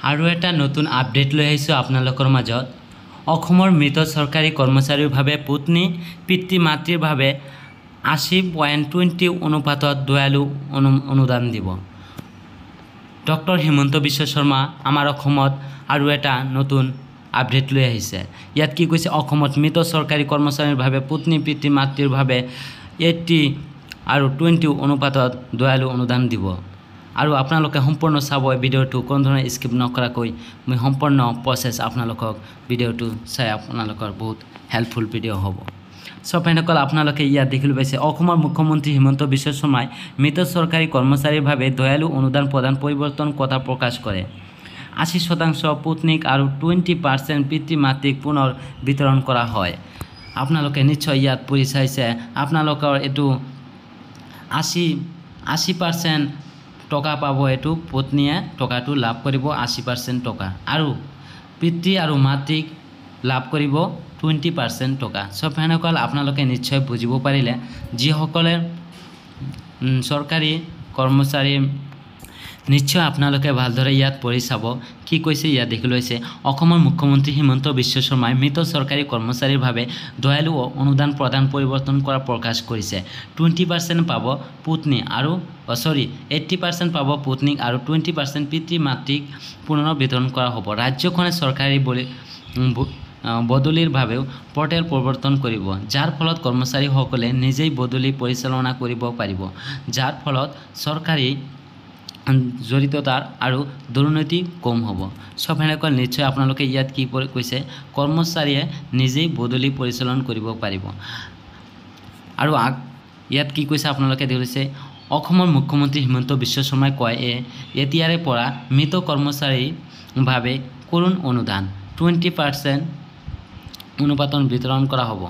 আৰু এটা নতুন আপডেট লৈ আহিছোঁ আপোনালোকৰ মাজত। অসমৰ মৃত চৰকাৰী কৰ্মচাৰীৰ বাবে পত্নী পিতৃ মাতৃৰ বাবে 80.20 অনুপাতত দয়ালু অনুদান দিব। ডক্টৰ হিমন্ত বিশ্ব শৰ্মা আমাৰ অসমত আৰু এটা নতুন আপডেট লৈ আহিছে। ইয়াত কি কৈছে, অসমত মৃত চৰকাৰী কৰ্মচাৰীৰ বাবে পত্নী পিতৃ মাতৃৰ বাবে 80/20 অনুপাতত দয়ালু অনুদান দিব। আৰু আপোনালোকে সম্পূৰ্ণ চাব ভিডিঅ'টো, কোনো ধৰণৰ স্কিপ নকৰাকৈ মই সম্পূৰ্ণ প্ৰচেছ আপোনালোকক ভিডিঅ'টো চাই আপোনালোকৰ বহুত হেল্পফুল ভিডিঅ' হ'ব। সব ফ্ৰেণ্ডসকল, আপোনালোকে ইয়াত দেখিবলৈ পাইছে অসমৰ মুখ্যমন্ত্ৰী হিমন্ত বিশ্ব শৰ্মাই মৃত চৰকাৰী কৰ্মচাৰীৰ বাবে দয়ালু অনুদান প্ৰদান পৰিৱৰ্তন কথা প্ৰকাশ কৰে। 80% পত্নীক আৰু 20% পিতৃ মাতৃক পুনৰ বিতৰণ কৰা হয়। আপোনালোকে নিশ্চয় ইয়াত পঢ়ি চাইছে, আপোনালোকৰ এইটো 80% টকা পাব। এইটো পত্নীয়ে টকাটো লাভ কৰিব 80% টকা, আৰু পিতৃ আৰু মাতৃক লাভ কৰিব 20% টকা। সব ফ্ৰেণ্ডসকল, আপোনালোকে নিশ্চয় বুজিব পাৰিলে। যিসকলে চৰকাৰী কৰ্মচাৰী, নিশ্চয় আপোনালোকে ভালদৰে ইয়াত পঢ়ি চাব কি কৈছে। ইয়াত দেখি লৈছে অসমৰ মুখ্যমন্ত্ৰী হিমন্ত বিশ্ব শৰ্মাই মৃত চৰকাৰী কৰ্মচাৰীৰ বাবে দয়ালু অনুদান প্ৰদান পৰিৱৰ্তন কৰা প্ৰকাশ কৰিছে। 20% পাব পত্নী আৰু 80% পাব পত্নীক আৰু 20% পিতৃ মাতৃক পুনৰ বিতৰণ কৰা হ'ব। ৰাজ্যখনে চৰকাৰী বদলিৰ বাবেও পৰ্টেল প্ৰৱৰ্তন কৰিব, যাৰ ফলত কৰ্মচাৰীসকলে নিজেই বদলি পৰিচালনা কৰিব পাৰিব, যাৰ ফলত চৰকাৰী জড়িততা আৰু দুৰ্নীতি কম হ'ব। সব ফ্ৰেণ্ডসকল, নিশ্চয় আপোনালোকে ইয়াত কি কৈছে, কৰ্মচাৰীয়ে নিজেই বদলি পৰিচালনা কৰিব পাৰিব। আৰু ইয়াত কি কৈছে আপোনালোকে দেখিছে, অসমৰ মুখ্যমন্ত্ৰী হিমন্ত বিশ্ব শৰ্মাই কয় এতিয়াৰে পৰা মৃত কৰ্মচাৰীৰ বাবে কৰুণ অনুদান 20% অনুপাতন বিতৰণ কৰা হ'ব।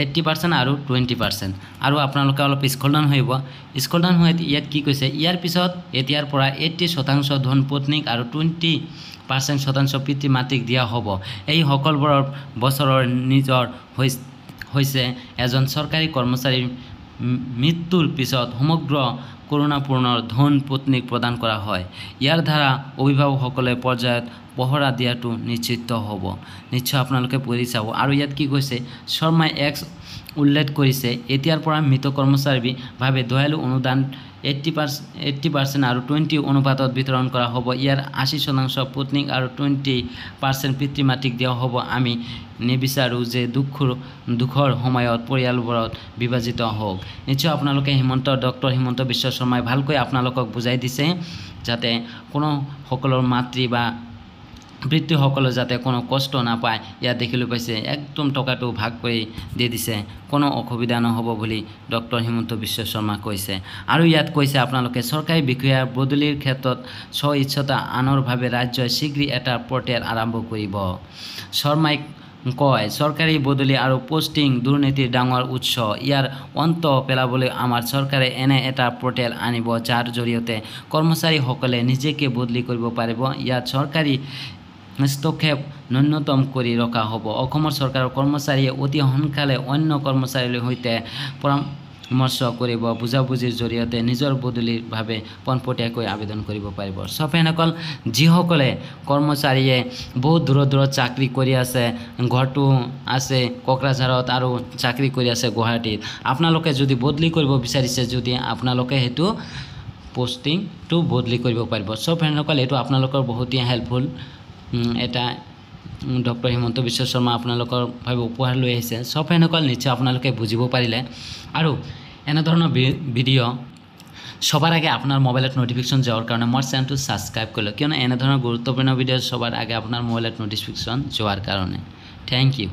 80% আৰু 20%। আৰু আপোনালোকে অলপ স্ক্ৰল ডাউন হৈ ইয়াত কি কৈছে, ইয়াৰ পিছত এতিয়াৰ পৰা 80% ধন পত্নীক আৰু 20% পিতৃ মাতৃক দিয়া হ'ব। এই সকলোবোৰ বছৰৰ নিজৰ হৈছে এজন চৰকাৰী কৰ্মচাৰীৰ মৃত্যুৰ পিছত সমগ্ৰ কৰোণাপূৰ্ণ ধন পত্নীক প্ৰদান কৰা হয়। ইয়াৰ দ্বাৰা অভিভাৱকসকলে পৰ্যায়ত পহৰা দিয়াটো নিশ্চিত হ'ব। নিশ্চয় আপোনালোকে পঢ়ি চাব। আৰু ইয়াত কি কৈছে, শৰ্মাই উল্লেখ কৰিছে এতিয়াৰ পৰা মৃত কৰ্মচাৰীৰ বাবে দয়ালু অনুদান 80% আৰু 20 অনুপাতত বিতৰণ কৰা হ'ব। ইয়াৰ 80% পত্নীক আৰু 20% পিতৃ মাতৃক দিয়া হ'ব। আমি নিবিচাৰোঁ যে দুখৰ সময়ত পৰিয়ালবোৰত বিভাজিত হওক। নিশ্চয় আপোনালোকে ডক্টৰ হিমন্ত বিশ্ব শৰ্মাই ভালকৈ আপোনালোকক বুজাই দিছে, যাতে কোনো সকলৰ মাতৃ বা পিতৃসকলে যাতে কোনো কষ্ট নাপায়। ইয়াত দেখিবলৈ পাইছে একদম টকাটো ভাগ কৰি দি দিছে, কোনো অসুবিধা নহ'ব বুলি ডক্টৰ হিমন্ত বিশ্ব শৰ্মা কৈছে। আৰু ইয়াত কৈছে আপোনালোকে চৰকাৰী বিষয়াৰ বদলিৰ ক্ষেত্ৰত স্ব-ইচ্ছতা আনৰ বাবে ৰাজ্যই শীঘ্ৰেই এটা পৰ্টেল আৰম্ভ কৰিব। শৰ্মাই কয়, চৰকাৰী বদলি আৰু পষ্টিং দুৰ্নীতিৰ ডাঙৰ উৎস। ইয়াৰ অন্ত পেলাবলৈ আমাৰ চৰকাৰে এনে এটা পৰ্টেল আনিব, যাৰ জৰিয়তে কৰ্মচাৰীসকলে নিজকে বদলি কৰিব পাৰিব। ইয়াত চৰকাৰী হস্তক্ষেপ ন্যূনতম কৰি ৰখা হ'ব। অসমৰ চৰকাৰৰ কৰ্মচাৰীয়ে অতি সোনকালে অন্য কৰ্মচাৰীৰ সৈতে পৰামৰ্শ কৰিব, বুজাবুজিৰ জৰিয়তে নিজৰ বদলিৰ বাবে পোনপটীয়াকৈ আবেদন কৰিব পাৰিব। সব ফ্ৰেণ্ডসকল, যিসকলে কৰ্মচাৰীয়ে বহুত দূৰত চাকৰি কৰি আছে, ঘৰটো আছে কোকৰাঝাৰত আৰু চাকৰি কৰি আছে গুৱাহাটীত, আপোনালোকে যদি বদলি কৰিব বিচাৰিছে, যদি আপোনালোকে সেইটো পষ্টিংটো বদলি কৰিব পাৰিব। সব ফ্ৰেণ্ডসকল, এইটো আপোনালোকৰ বহুতেই হেল্পফুল এটা ডক্টৰ হিমন্ত বিশ্ব শৰ্মা আপোনালোকৰ বাবে উপহাৰ লৈ আহিছে। সব ফ্ৰেণ্ডসকল, নিশ্চয় আপোনালোকে বুজিব পাৰিলে। আৰু এনেধৰণৰ ভিডিঅ' সবাৰ আগে আপনাৰ মোবাইলত নোটিফিকেশন যাওয়াৰ কাৰণে আমাৰ চ্যানেলটো সাবস্ক্ৰাইব কৰলো, কিয়নো এনেধৰণৰ গুৰুত্বপূৰ্ণ ভিডিঅ' সবাৰ আগে আপনাৰ মোবাইলত নোটিফিকেশন যাওয়াৰ কাৰণে। Thank U.